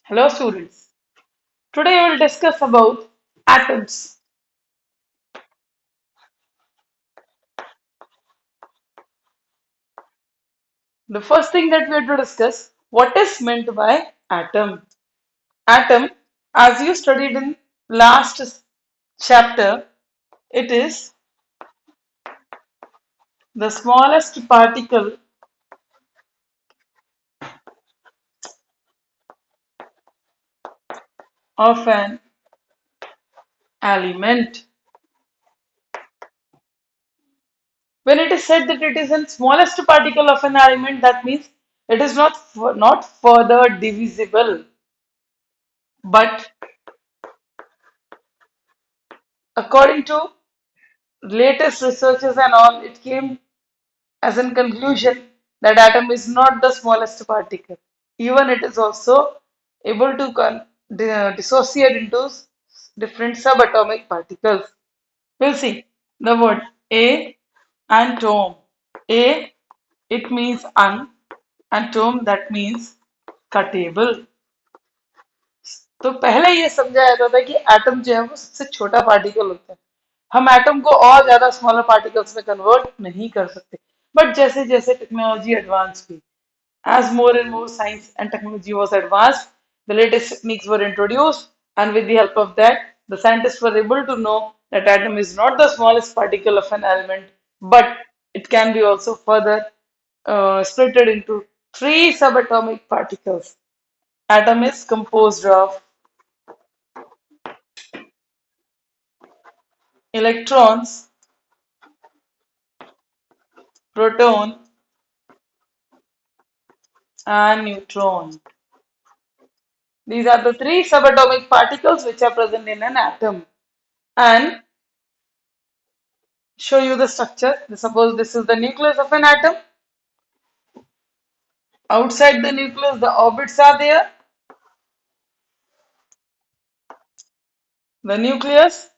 Hello students. Today we will discuss about atoms. The first thing that we have to discuss, what is meant by atom? Atom, as you studied in last chapter, it is the smallest particle of an element. When it is said that it is the smallest particle of an element, that means it is not further divisible, but according to latest researches and all, it came as in conclusion that atom is not the smallest particle. Even it is also able to dissociate into different subatomic particles. We'll see the word a and tome. A, it means un, and tome, that means cuttable. तो पहले ये समझाया जाता था कि atom जो है वो सबसे छोटा पार्टिकल होता है, हम एटम को और ज्यादा स्मॉलर पार्टिकल्स में कन्वर्ट नहीं कर सकते. बट जैसे जैसे टेक्नोलॉजी एडवांस हुई, as more and more science and technology was advanced, the latest techniques were introduced, and with the help of that, the scientists were able to know that atom is not the smallest particle of an element, but it can be also further splitted into three subatomic particles. Atom is composed of electrons, proton, and neutron. These are the three subatomic particles which are present in an atom. And show you the structure. Suppose this is the nucleus of an atom. Outside the nucleus, the orbits are there. The nucleus,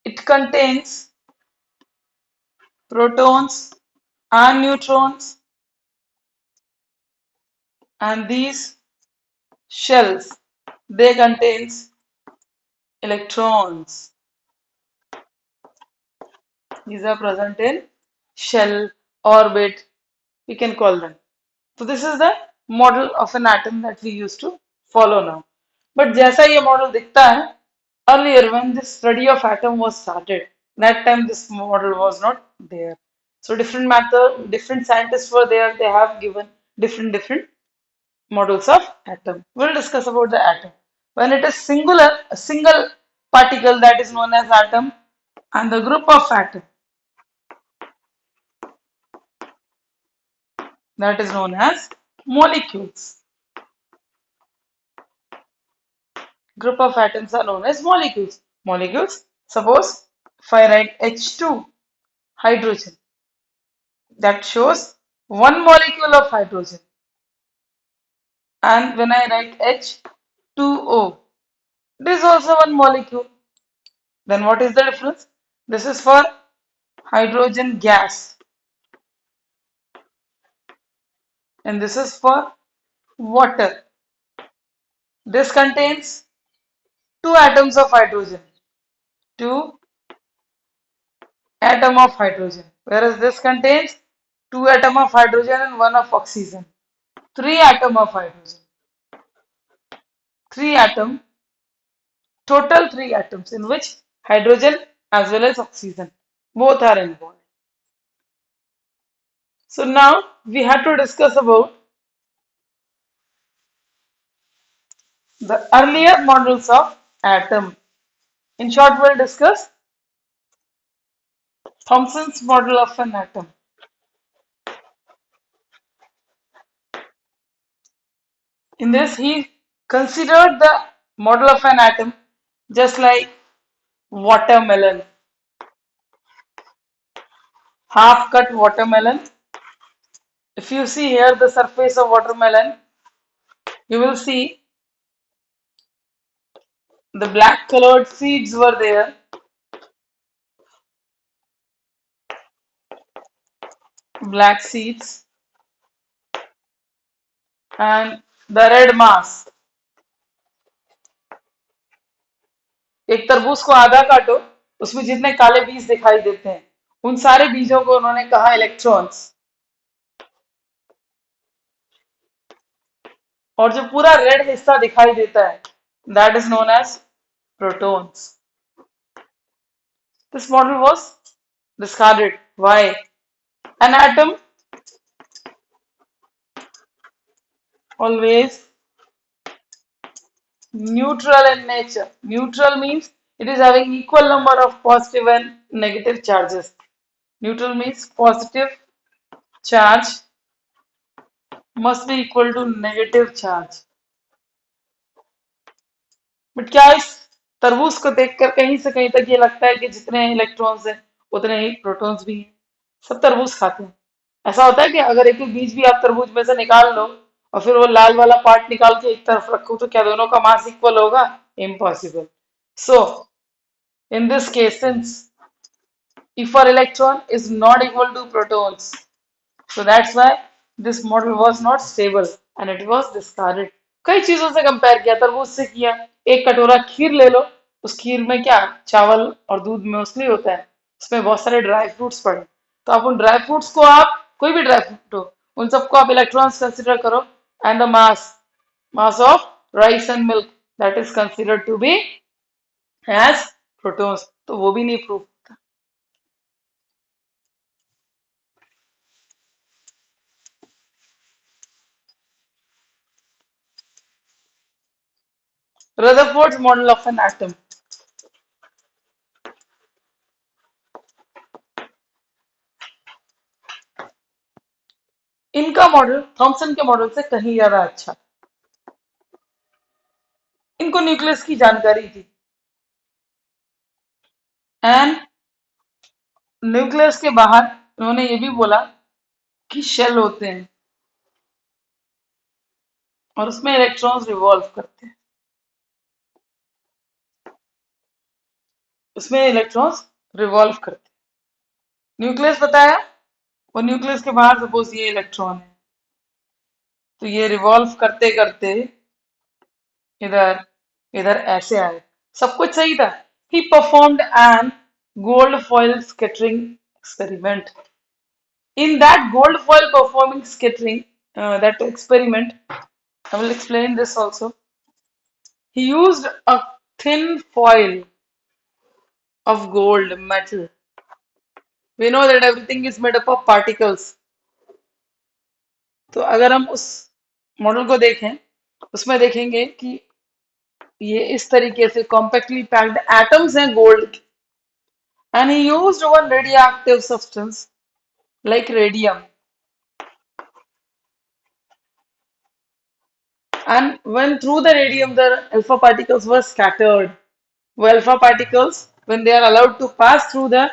it contains protons and neutrons, and these shells, they contains electrons. These are present in shell, orbit, we can call them. So this is the model of an atom that we used to follow now. But जैसा ये model दिखता है, earlier when this study of atom was started, that time this model was not there. So different method, different scientists were there. They have given different models of atom. We'll discuss about the atom. When it is singular, a single particle, that is known as atom, and the group of atom, that is known as molecules. Group of atoms are known as molecules. Molecules, suppose if I write H2, hydrogen, that shows one molecule of hydrogen. And when I write H2O, this is also one molecule. Then what is the difference? This is for hydrogen gas, and this is for water. This contains two atoms of hydrogen, two atom of hydrogen, whereas this contains two atom of hydrogen and one of oxygen. Three atom of hydrogen, three atom, total three atoms in which hydrogen as well as oxygen both are involved. So now we have to discuss about the earlier models of atom. In short, we'll discuss Thomson's model of an atom. In this, he considered the model of an atom just like watermelon, half cut watermelon. If you see here the surface of watermelon, you will see the black colored seeds were there. Black seeds. and the red mass. एक तरबूज को आधा काटो, उसमें जितने काले बीज दिखाई देते हैं उन सारे बीजों को उन्होंने कहा इलेक्ट्रॉन्स, और जो पूरा रेड हिस्सा दिखाई देता है that is known as protons. This model was discarded. Why? An atom always neutral in nature. Neutral means it is having equal number of positive and negative charges. Neutral means positive charge must be equal to negative charge. But क्या इस तरबूज को देखकर कहीं से कहीं तक ये लगता है कि जितने इलेक्ट्रॉन्स हैं उतने ही प्रोटॉन्स भी हैं? सब तरबूज खाते हैं. ऐसा होता है कि अगर एक एक बीज भी आप तरबूज में से निकाल लो और फिर वो लाल वाला पार्ट निकाल के एक तरफ रखो तो क्या दोनों का मास इक्वल होगा? Impossible. So in this case since if our electron is not equal to protons, so that's why this model was not stable and it was discarded. कई चीजों से कंपेयर किया, तरबूज से किया. एक कटोरा खीर ले लो, उस खीर में क्या चावल और दूध मोस्टली होता है, उसमें बहुत सारे ड्राई फ्रूट्स पड़े, तो आप उन ड्राई फ्रूट्स को, आप कोई भी ड्राई फ्रूट हो उन सबको आप इलेक्ट्रॉन्स कंसिडर करो, and the mass of rice and milk that is considered to be as protons, तो वो भी नहीं proof. Rutherford's model of an atom. इनका मॉडल थॉमसन के मॉडल से कहीं ज्यादा अच्छा. इनको न्यूक्लियस की जानकारी थी एंड न्यूक्लियस के बाहर उन्होंने ये भी बोला कि शेल होते हैं और उसमें इलेक्ट्रॉन्स रिवॉल्व करते हैं, उसमें इलेक्ट्रॉन्स रिवॉल्व करते हैं. न्यूक्लियस बताया, और न्यूक्लियस के बाहर सपोज ये इलेक्ट्रॉन है, तो ये रिवॉल्व करते करते इधर इधर ऐसे आए. सब कुछ सही था. ही performed N gold foil scattering experiment. In that gold foil performing scattering, that experiment, I will explain this also. He used a thin foil of gold metal. We know that everything is made up of particles. तो अगर हम उस model को देखें, उसमें देखेंगे कि ये इस तरीके से कॉम्पैक्टली पैक्ड एटम्स हैं गोल्ड के, and he used one radioactive substance like radium. And when through the radium the alpha particles were scattered, alpha particles, when they are allowed to pass through the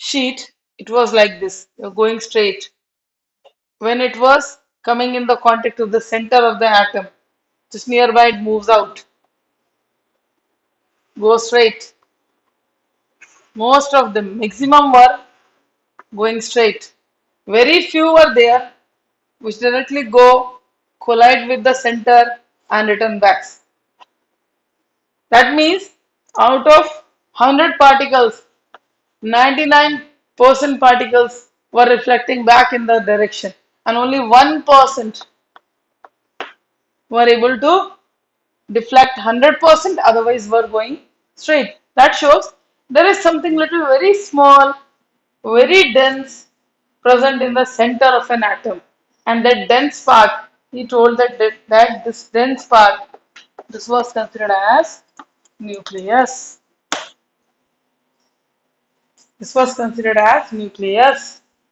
sheet, it was like this, going straight. When it was coming in the contact of the center of the atom, just nearby it moves out, goes straight. Most of them, maximum were going straight. Very few were there which directly go, collide with the center and return back. That means out of 100 particles, 99% particles were reflecting back in the direction and only 1% were able to deflect 100%, otherwise were going straight. That shows there is something little very small, very dense present in the center of an atom, and that dense part, he told that this dense part, this was considered as nucleus. This was considered as nucleus.